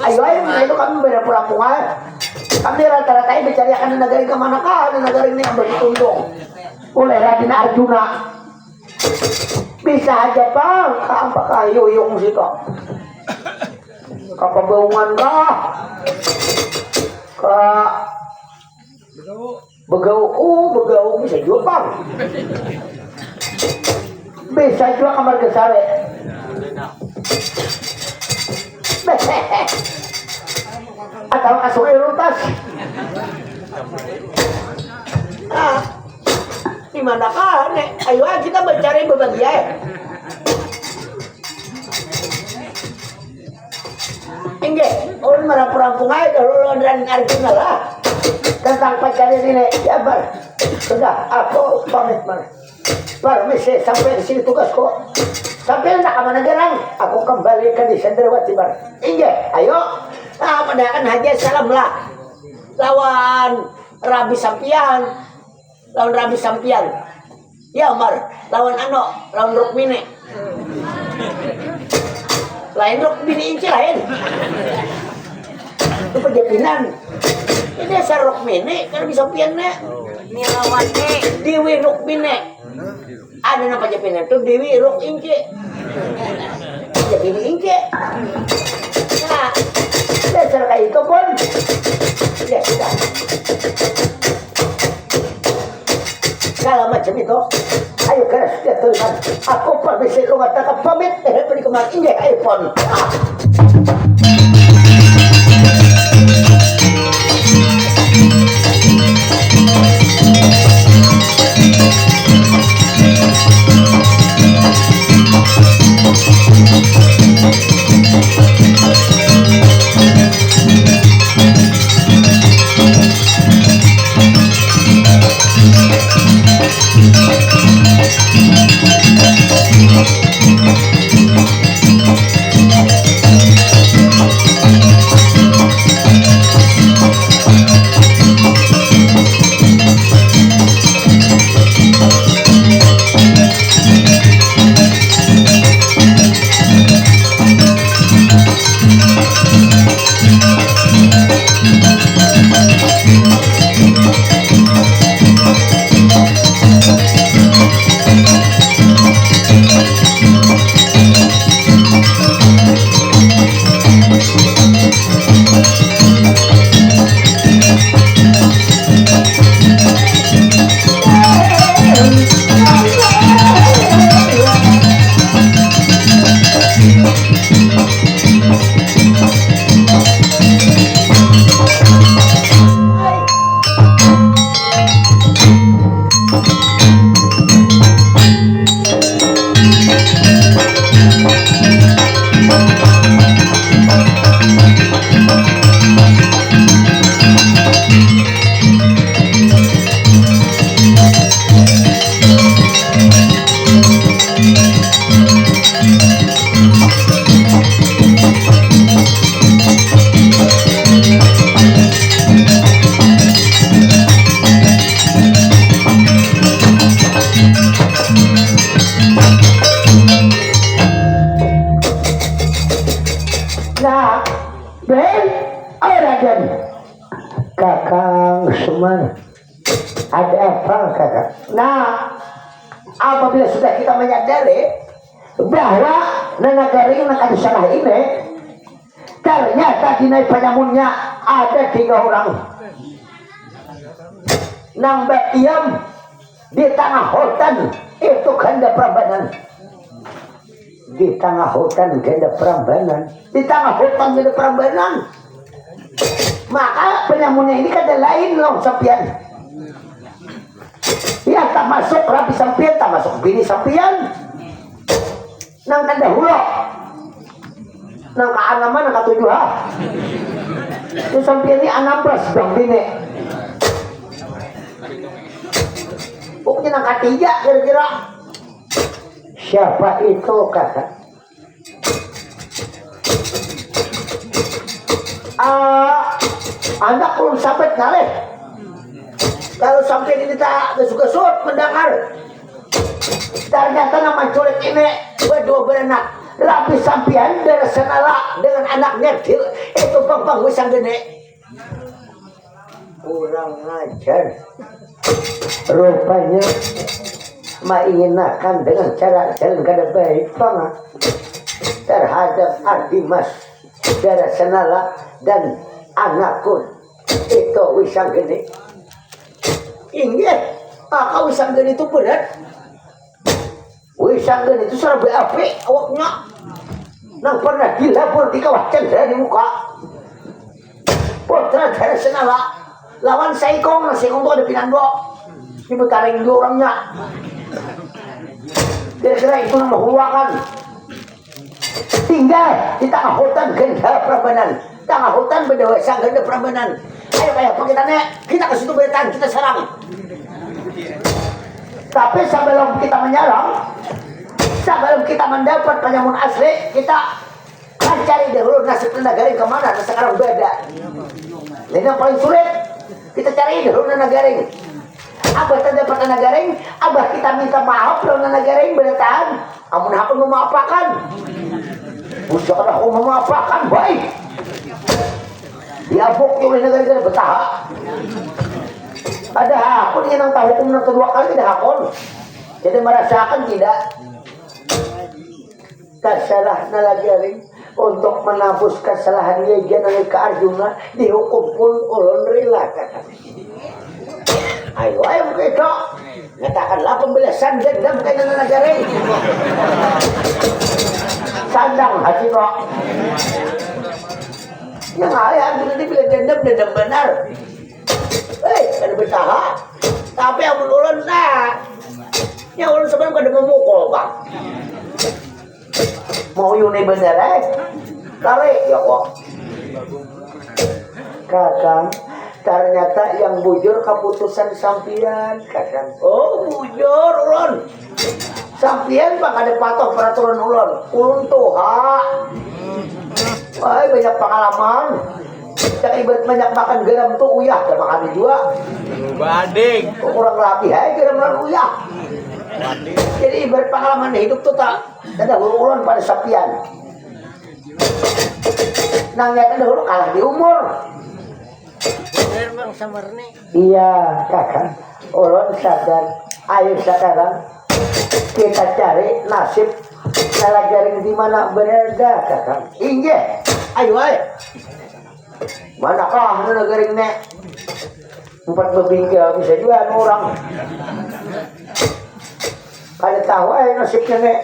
Ayo itu kami beda pulang kami rata-rata mencari akan negara kemana kah negara ini yang bertundung oleh Raden Arjuna. Bisa aja bang, apakah yuyung sih kok? Kepebaungan kah? Ke begau bisa juga bang. Bisa juga kamar kesare. Atau kasur irutas. Di mana kah nek? Ayo kita mencari berbagai. Inge, orang merampung aja kalau dan Arjuna lah tentang pacarnya ini. Ya bar, sudah aku pamit mar. Permisi sampai di sini tugasku. Sampai nak kemana gerang, aku kembalikan di Sendrawati bar. Inge, ayo. Padakan haja salam lah. Lawan Rabi Sampian. Lawan Rabi Sampian. Ya Mar, lawan lawan Rukmini. Lain Rukmini inci lain. Itu penjapinan. Ini dasar Rukmini kan bisa Sampian nek. Ini lawannya Dewi Rukmini. Ada nama penjapinan itu Dewi Ruk inci. Penjapini inci. Nah, dasar kayak itu pun. Ya sudah. Kalau macam itu, ayo keras ya Tuhan. Aku permisi lu katakan pamit. Pergi kemarin ini iPhone. Nah, Ben, Raden, Kakang Semar, ada apa kakak? Nah, apabila sudah kita menyadari bahwa negara yang akan salah ini, ternyata di penyamunnya ada 3 orang. Nang berdiam di tengah hutan itu ganda Prambanan. Di tengah hutan ganda Prambanan. Di tengah hutan ganda Prambanan. Maka penyamunnya ini kan lain loh sampian. Ya tak masuk rapi sampian, tak masuk bini sampian. Nang tanda hulu. Nang kaanaman, nang katujuh ha. Itu sampian ini 16 bang bini. Pokoknya nang ketiga kira-kira. Siapa itu kakak? Anak belum sampai ngalih. Kalau sampai ini tak kesut mendengar. Ternyata nama culik ini berdua beranak. Rapi sampian dari senala dengan anaknya itu bang wisang gede. Kurang ajar. Rupanya menginginkan dengan cara jalan kada baik banget terhadap Adimas dari senala dan anakku itu wisang gede. Ingat, kau wisang gede itu berat. Wisang gede itu serba api awaknya. Nang pernah dilapor di kawah cendera di muka. Putra dari senala lawan Saikong, Saikong itu ada pinando. Ini betaring dua orangnya. Kira-kira itu nama huwakan. Tinggal di tengah hutan ganda Prambanan. Tengah hutan berdewasa ganda Prambanan. Ayo kayak pakaiannya kita ke situ bertahan, kita serang. Tapi sebelum kita menyerang, sebelum kita mendapat penyamun asli, kita kan cari dahulu nasib Nagaring kemana. Nah sekarang beda. Ini yang paling sulit. Kita cari dahulu Nagaring. Abah terdapat Nagaring, abah kita minta maaf lawan Nagaring bertahan. Amun aku memaafkan. Bukan aku memaafkan baik. Diabuk oleh Nagaring betah. Ada hakun yang tahu hukum yang kedua kali tidak hakun. Jadi merasakan tidak. Tersalah Nagaring untuk menebus kesalahan dia jangan ke Arjuna dihukum pun ulun rela kata. Ayo begitu. Nyatakanlah pembelasan dendam kaya Nagaring. Sandang hati kok. Yang ayah bila bila dendam benar. Ada bertaha. Tapi amun ulun nah. Yang ulun sebenarnya kada memukul bang. Mau yuni bener kare ya kok. Kakang, ternyata yang bujur keputusan sampian kakang. Oh bujur ulun. Sampian bang ada patuh peraturan ulun. Ulun tuh ha. Banyak pengalaman. Yang ibarat banyak makan garam tuh uyah, dan makan juga. Bading. Kurang lebih garam lan uyah. Jadi ibarat pengalaman hidup tuh tak ada ulun pada sampian. Nangnya dahulu kalah di umur. Bener bang Samarni. Iya kakak, ulun sadar. Ayo sekarang kita cari nasib Nagaring di mana berada kakak. Inge, ayo. Manakah Nagaring nek? 4 bebingkel bisa juga orang. Kada tahu nasibnya nek.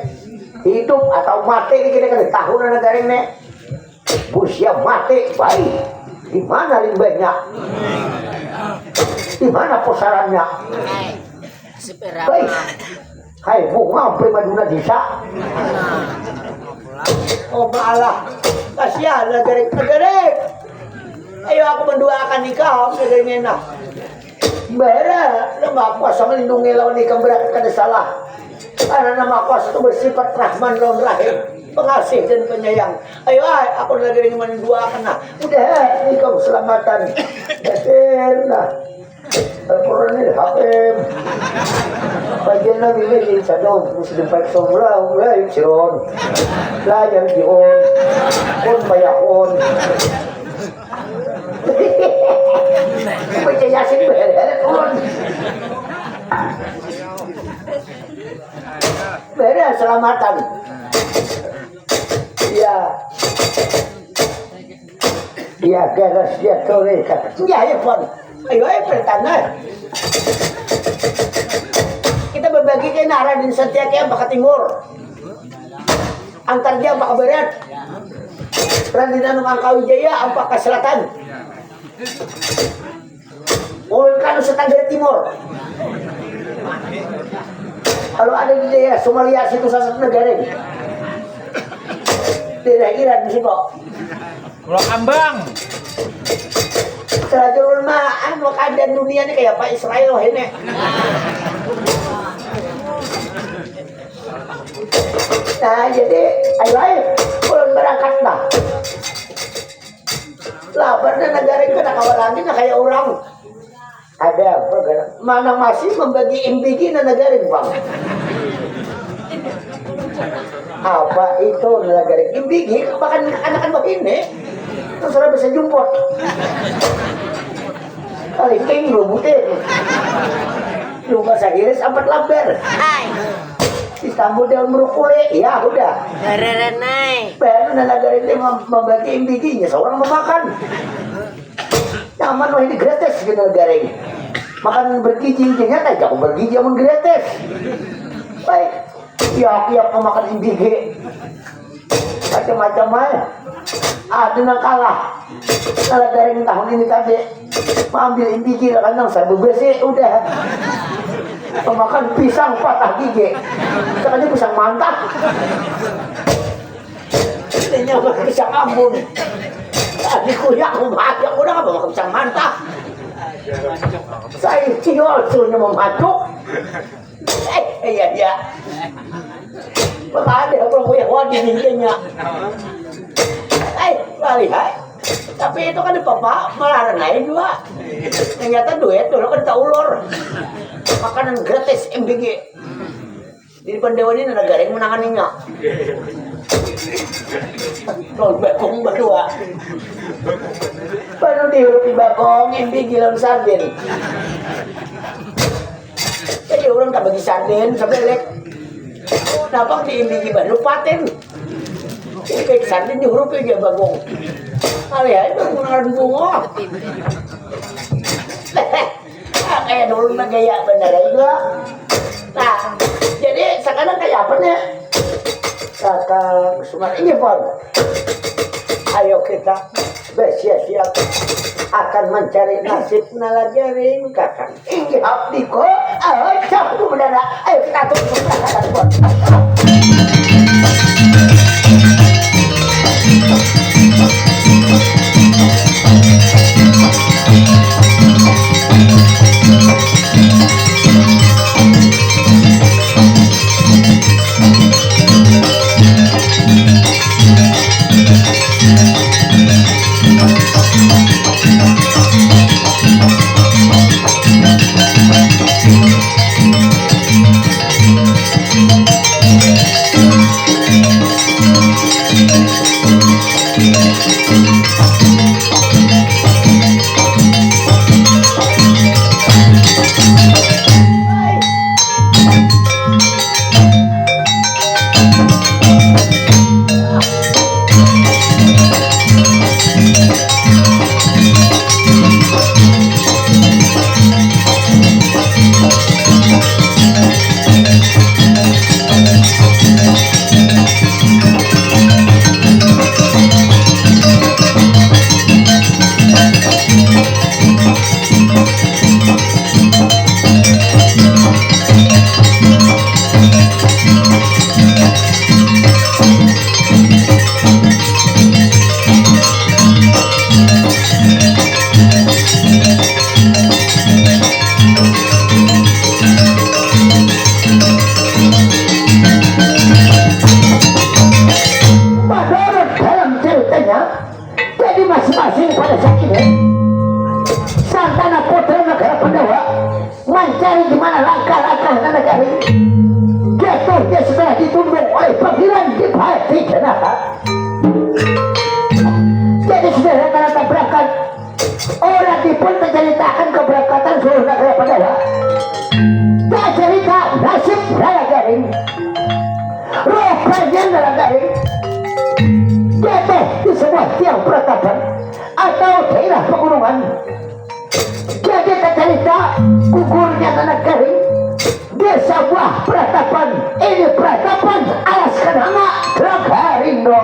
Hidup atau mati kita kada tahu Nagaring nek. Usia mati baik. Di mana limbahnya? Di mana pusarannya? Baik. Hai bunga primadona desa. Oh malah. Kasihan Nagaring. Ayo aku mendoakan nikah Nagaring enak. Bara, nama kuasa melindungi lawan nikah berat kada salah. Karena nama kuasa itu bersifat Rahman lawan Rahim, pengasih dan penyayang. Ayo aku Nagaring mendoakan nah. Udah nikah keselamatan. Nah. Al-Quran ini hakim. Bagian Nabi ini sadong muslim pak somra umra yusron. La yarjiun. Kun bayakun. Baca Yasin beres turun. Beres selamatan. Iya. Iya, garas dia sore kata. Ya, pon. Ayo, pertanda. Kita berbagi ke arah di Setia ke Baka Timur. Antar dia Baka Barat. Randina Angka Wijaya Ampak ke Selatan. Ulkan Nusa Tenggara Timur. Kalau ada di daerah Somalia situ satu negara ini. Daerah Iran di situ. Pulau Kambang. Terajul mah anu keadaan dunia ini kayak Pak Israel ini. Nah jadi ayo pulang berangkat dah. Lah pada negara itu nak kawal lagi nak kayak orang. Ada apa? Mana masih membagi MBG na negara bang? Apa itu negara MBG? Bahkan anak-anak begini. Terus orang bisa jumpot. Kali king lu butir. Lu bahasa Inggris amat lamber. Istanbul dia merukuli, ya udah. Berenai. Baru negara itu membagi MBG-nya seorang memakan. Nyaman wah ini gratis gitu negara ini. Makan bergizi nyata jangan bergizi amun gratis. Baik, ya memakan MBG. Macam-macam aja. Ada yang kalah. Kalau dari tahun ini tadi mengambil MBG kadang saya berbesi udah. Pemakan pisang patah gigi. Katanya pisang mantap. Ini nyaman pisang ambon. Tadi kuyak aku bahagia udah nggak makan pisang mantap. Saya ciol suruhnya mematuk. Iya. Ada orang punya wadi ninjanya. Lari hai. Tapi itu kan papa melarang lain juga. Ternyata duit dulu kan tak ulur. Makanan gratis MBG. Di Pandewa ini negara yang menanganinya. Kalau bakong berdua. Baru dihirup di bakong MBG lawan sarden. Jadi orang tak bagi sarden sampai lek. Kenapa di MBG baru paten? Ini kayak sarden dihirup aja bakong. Kalian itu mengarang bunga. Kayak dulu mah gaya bener juga. Nah, jadi sekarang kayak apa nih? Kakak Sumat ini pun. Ayo kita bersiap-siap akan mencari nasib nalajaring kakak. Ini abdiko. Ayo cabut mendadak. Ayo kita tunggu kakak pun. masing-masing pada saat ini Santana Putra negara Pandawa ditumbuk oleh panggilan di pati jenaka. Jadi saudara karena berangkat orang dipun menceritakan keberangkatan seluruh negara Pandawa. Tak cerita nasib Nalagaring, rupanya Nalagaring jatuh di sebuah tiang peratapan atau daerah pegunungan. Jadi tak cerita gugurnya Nalagaring di sebuah peratapan. Ini peratapan alas kenanga Nalagarindo.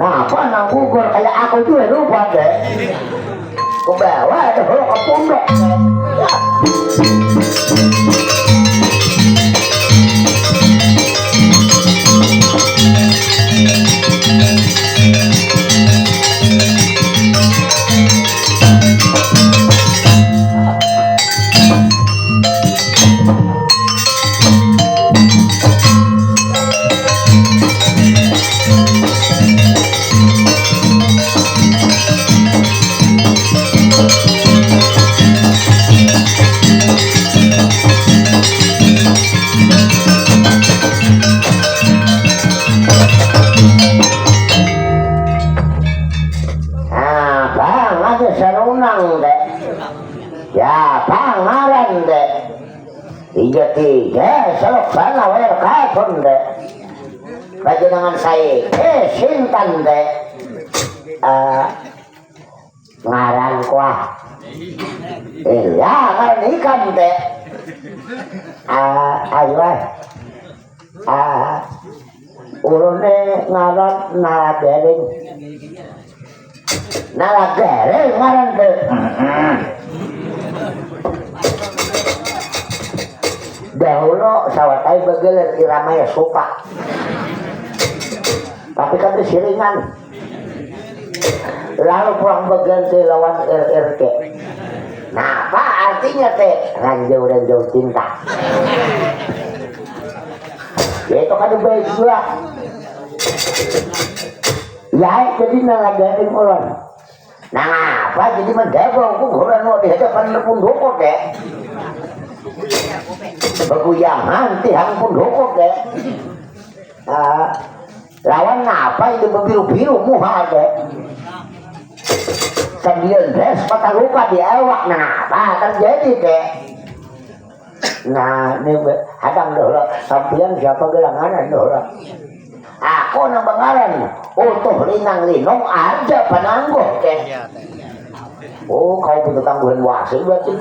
Apa nang gugur kayak aku juga lupa deh. Ke bawah ada ke pondok. Tiga selok sana wayar kakon deh. Panjenengan saya sintan deh. Ngaran kuah. Iya ngaran ikan deh. Ayo urune ngaran Nalagaring. Nalagaring ngaran deh. Dahulu sawatai begeler iramanya supa, tapi kan itu siringan. Lalu pulang beganti lawan RRT. Nah apa artinya teh? Ranjau cinta. Ya itu kan baik juga. Ya jadi Nalagaring ulun. Nah apa jadi mendagang kuguran mau di hadapan pundoko deh. Beguyangan tihang pundoko deh. Lawan apa itu berbiru-biru muha deh. 19 patah luka di awak. Nah apa terjadi deh. Nah ini hadang dulu sampian siapa gelanganan dulu. Aku nang bangaran utuh linang-linong aja penangguh deh. Oh kau butuh tangguhan wasil berarti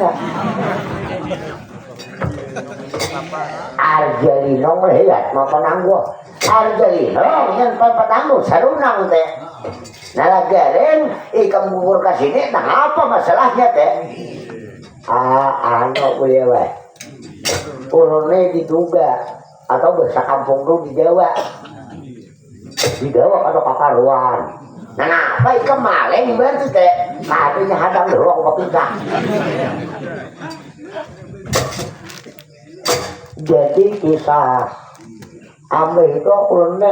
Arjalinong lihat mau penangguh. Arjalinong yang penangguh sarunang teh. Nalagaring ikan bubur kasini. Nah apa masalahnya teh? Ano boleh weh. Ulunnya diduga atau bahasa kampung lu di Jawa. Di Jawa ada kakaruan. Nah apa ikan maling berarti teh? Kadinya hadang doang waktu jadi kisah Ambil itu ulunnya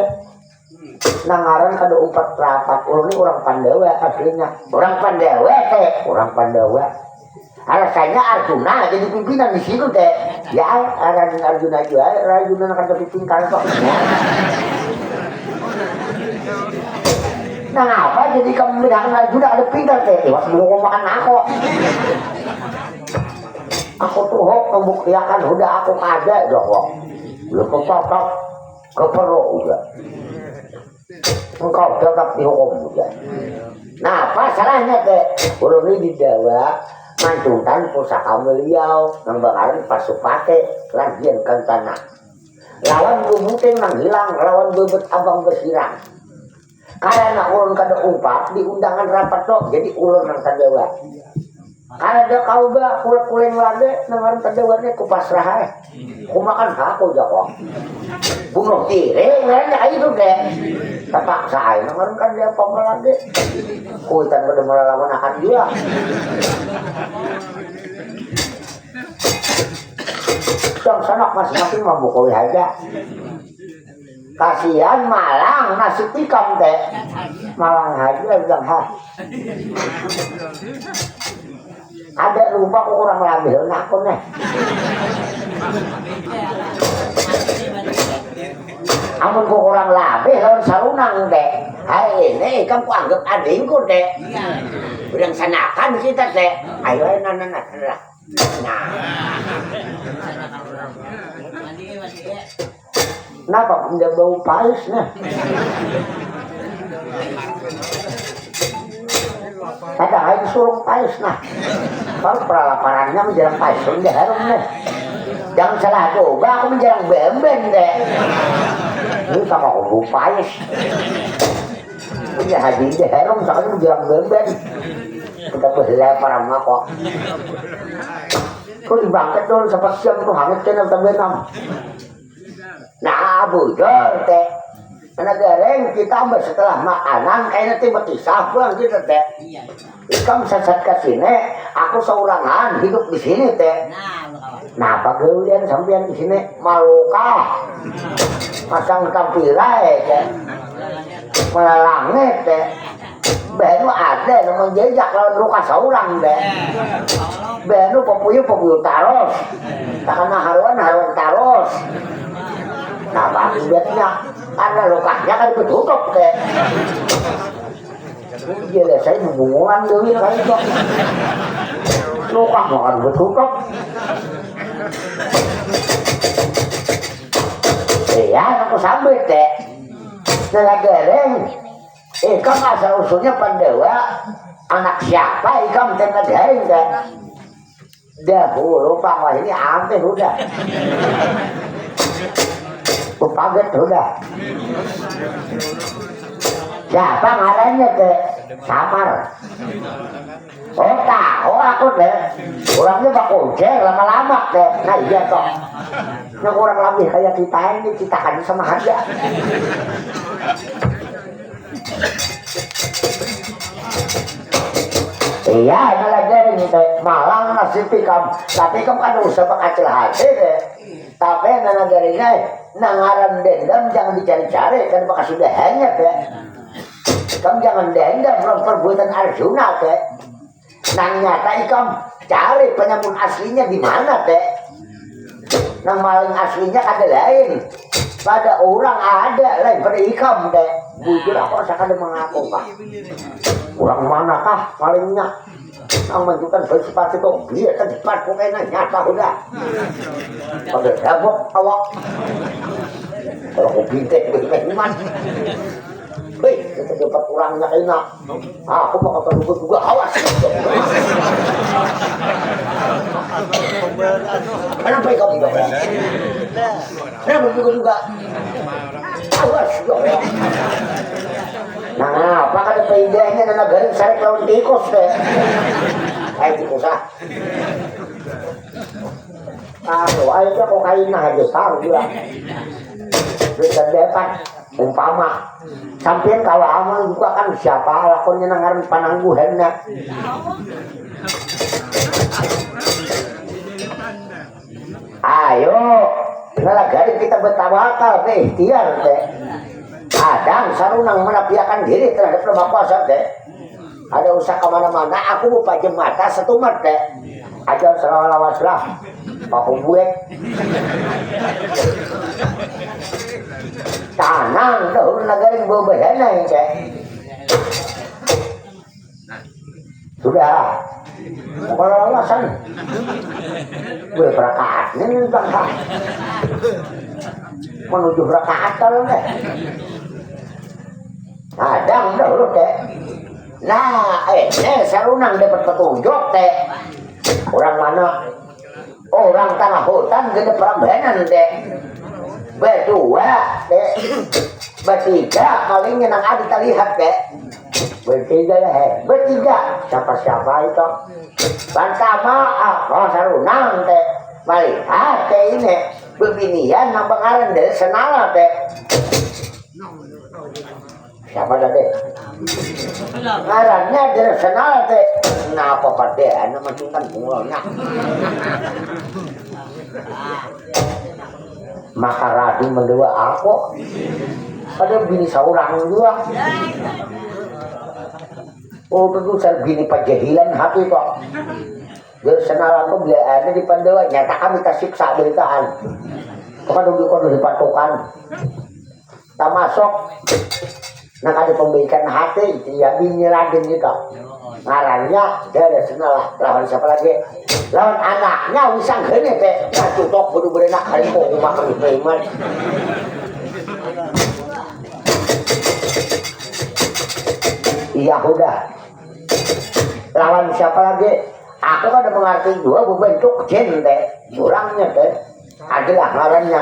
nangaran kada umpat rapat ulunnya orang Pandawa aslinya orang Pandawa teh orang Pandawa alasannya Arjuna jadi pimpinan di situ teh. Ya, Arjuna juga, Arjuna akan terpimpin kantor. Nah, apa jadi kamu bilang Arjuna ada pintar teh?Was mau makan aku. Aku tuh hok membuktikan udah aku ada dong kok. Lu kepotong ke perlu juga. Engkau tetap dihukum juga. Nah, apa salahnya teh? Ulun ini didawa mantuntan pusaka beliau nembakaran pasupate lagian kan tanah. Lawan bumuting menghilang, lawan bebet abang bersirang. Karena ulun kada umpat di undangan rapat tuh, jadi ulun nang kadewa. Karena ada kau ba kulit lade nangaran kadewanya ku pasrah. Ku makan aku jago. Bunuh diri ngarana kayak itu deh. Terpaksa aja nangaran kadea pamalade. Ku tan pada melawan akan dia. Yang sanak masing-masing membukuli aja. Kasihan Malang nasi tikam teh. Malang aja bilang ha. Ada lupa kok kurang label aku nih. Amun kok kurang label lawan sarunang deh. Hari ini kamu anggap adingku deh. Udah sanakan kita deh. Ayo nana. Nah. Kenapa punya bau pais nih? Ada aja suruh pais nah. Kalau peralaparannya menjelang pais udah harum nih. Jangan salah coba aku menjelang bemben deh. Ini sama aku pais. Punya haji deh harum soalnya menjelang bemben. Kita berhelai para kok. Kau dibangkit dulu sempat siang tuh hangat channel terbenam. Nah bujur teh. Karena gareng kita ambil setelah makanan kayaknya tiba-tiba pulang gitu teh. Ikam sesat ke sini, aku seurangan hidup di sini teh. Nah pagawaian sampean di sini malukah, pasang tampirai teh, melalangit teh. Baru ada yang jejak lawan luka seorang deh. Baru pepuyu taros, takkan haruan taros. Nah akibatnya karena lukanya kan ditutup deh. Dia deh saya hubungan dulu kayak itu. Luka makan ditutup. Iya aku sambit deh. Dengan gereng. Ikam asal usulnya Pandewa. Anak siapa ikam tengah gereng deh. Dahulu Pak wah ini hampir udah. Paget udah. Siapa ngarannya teh? Samar. Oh tahu aku deh. Orangnya bak ojek lama-lama teh. Nah iya toh. Yang orang lebih kayak kita ini citakan sama aja. Iya, lagi ini teh Malang nasi tikam. Tapi kamu kan usah bakal hati deh. Tapi nanagarinya nangaran dendam jangan dicari-cari kan bakal sudah hanya teh. Kamu jangan dendam dalam perbuatan Arjuna teh. Nang nyata ikam cari penyamun aslinya di mana teh. Nang maling aslinya ada lain. Pada orang ada lain pada ikam teh. Bujur aku rasa kada mengaku Pak. Orang manakah malingnya? Nang menunjukkan bersifat itu biar kan cepat pokoknya nyata udah. Pada dabok awak. Kalau aku bintik iman. Hei, kita dapat kurangnya enak. Aku mau ketemu juga awas. Kenapa kamu juga? Kenapa juga? Awas ya. Nah, apa kada paidahnya na nagaring sarek lawan tikos deh. Ay tikos ah. Ayah kok kain na aja tahu juga. Bisa dapat umpama sampean kalau amal juga kan siapa lakonnya nangaran panangguhannya. Ayo, ngalagari kita bertawakal ke ikhtiar deh. Kadang sarunang menapiakan diri terhadap lemah puasa deh. Ada usaha kemana-mana, aku mau pajem mata setumat deh. aja lawas lah paku buek tanang dahulu nagaring bebehana yang cek sudah kalau lawasan berberakaat ini bangsa menuju berakaat kalau deh kadang dahulu teh nah sarunang dapat petunjuk teh orang mana orang tanah hutan gede perambanan teh berdua teh bertiga palingnya nang adi terlihat teh bertiga ya bertiga siapa itu pertama sarunang teh melihat teh ini bebinian nang pengaran dari senala teh siapa tadi ngarannya dari senala teh kenapa pada nama cungkan bunglanya maka Radi mendewa aku ada bini seorang juga oh tentu saya bini pajahilan hati kok dari senala aku bila ada di pandewa nyata kami tersiksa beritaan bukan udah dipatukan tak masuk nak ada pembaikan hati ya bini Raden gitu ngarannya dari senala lawan siapa lagi lawan anaknya wisang gini teh nah cutok bener-bener nak hari mau makan di Paiman iya udah lawan siapa lagi aku kan ada mengerti dua bentuk jin teh orangnya teh adalah ngarannya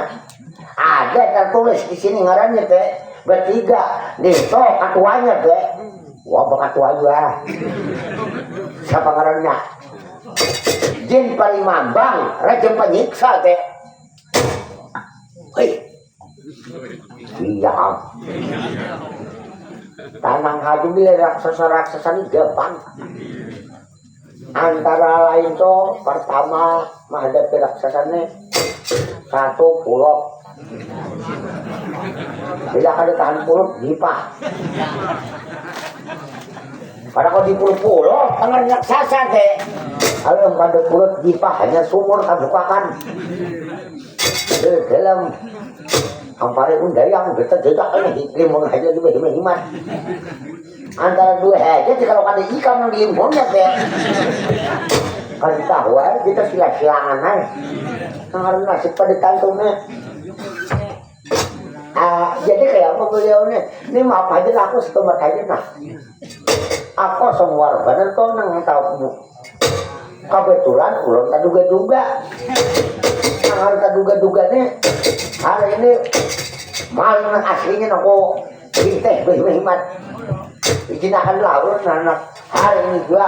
ada tertulis di sini ngarannya teh bertiga dito katuanya teh wah ketua juga siapa ngarannya jin palimambang raja penyiksa teh hei iya tanang haju bila raksasa ini gampang antara lain tuh pertama menghadapi raksasanya satu pulau bila kada tahan pulau dipah pada kau di pulau tangan raksasa teh kalau kada pulau dipah hanya sumur kabukakan dalam ampare undayang kita jejak ini hikrim mengajar juga himat antara dua aja kalau kada ikan yang diimpulnya teh kalau tahu kita sila-silangan aja karena nasib pada tantungnya jadi kayak apa beliau ini maaf aja lah aku setempat aja nah aku semua bener kau nang tahu kebetulan ulun tak duga-duga nang tak duga-duga nih hari ini maling nang aslinya aku binteh berhemat dijinakan laur anak hari ini juga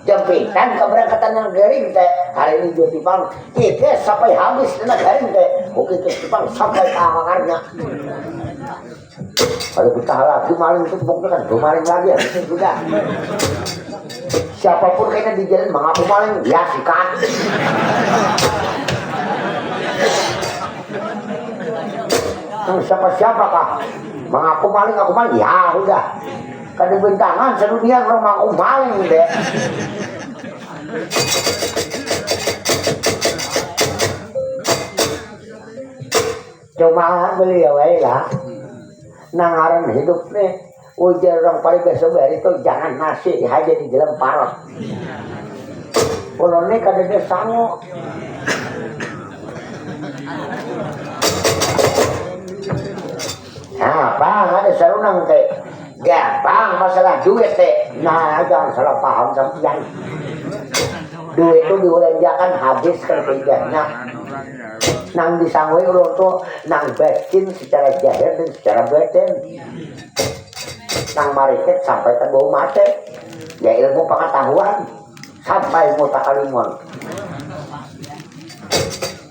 jempitan keberangkatan yang garing teh hari ini juga tipang kita sampai habis dengan garing teh oke kita tipang sampai ke akarnya kalau kita lagi maling itu pokoknya kan maling lagi ya itu juga siapapun kayaknya di jalan mengaku maling ya sikat siapa kah mengaku maling aku maling ya udah kan di bentangan sedunia orang mengaku maling deh cuma beliau lah nangaran hidup nih ujar orang paling besok hari itu jangan nasi aja di dalam parot kalau ini kada dia sangu apa ada sarunang teh gampang masalah duit teh nah jangan salah paham sampeyan duit itu diulanjakan habis kerjanya nang disangui ulun tuh nang batin secara jahir dan secara batin nang mariket sampai ke bau mate ya ilmu pengetahuan sampai mutakalimun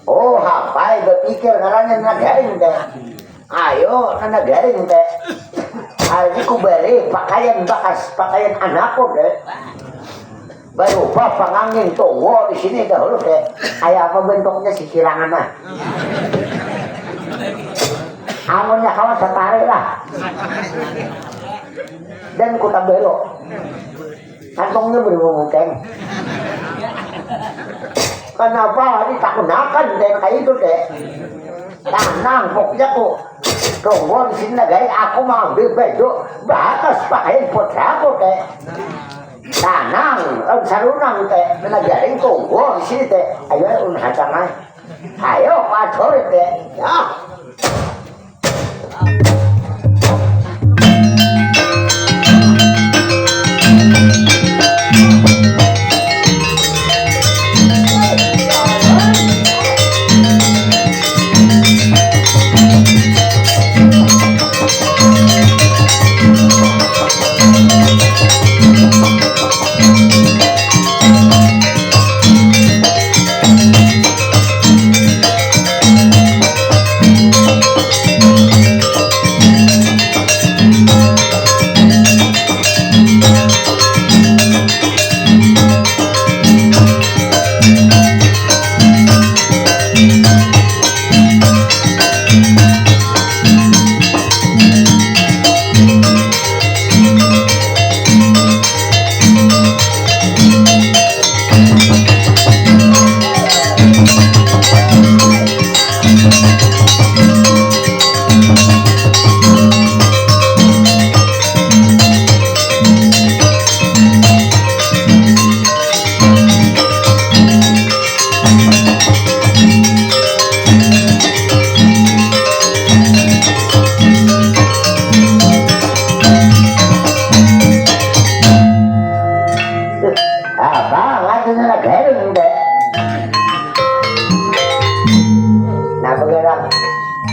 oh hapai berpikir ngarannya nagaring teh ayo nagaring teh hari ini ku beri pakaian bekas pakaian anakku deh berupa pengangin tunggu di sini dahulu deh kayak apa bentuknya sisirangan mah amunnya kawan setari lah dan ku belok kantongnya berbungkeng Kenapa ini tak gunakan dan kayak itu deh? Tanang pokoknya ku tunggu di sini guys, aku mau ambil baju bakas pakai putra aku deh. Tanang, sarunang teh, menajarin tunggu di sini teh. Ayo unhasangan, ayo pacar teh, ya.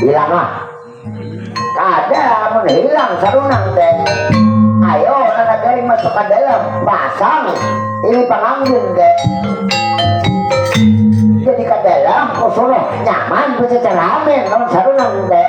Hilang ah, kada menghilang sarunang teh. Ayo anak garing masuk ke dalam, pasang ini pengantin teh. Jadi ke dalam, kosong nyaman, bisa rame non sarunang teh.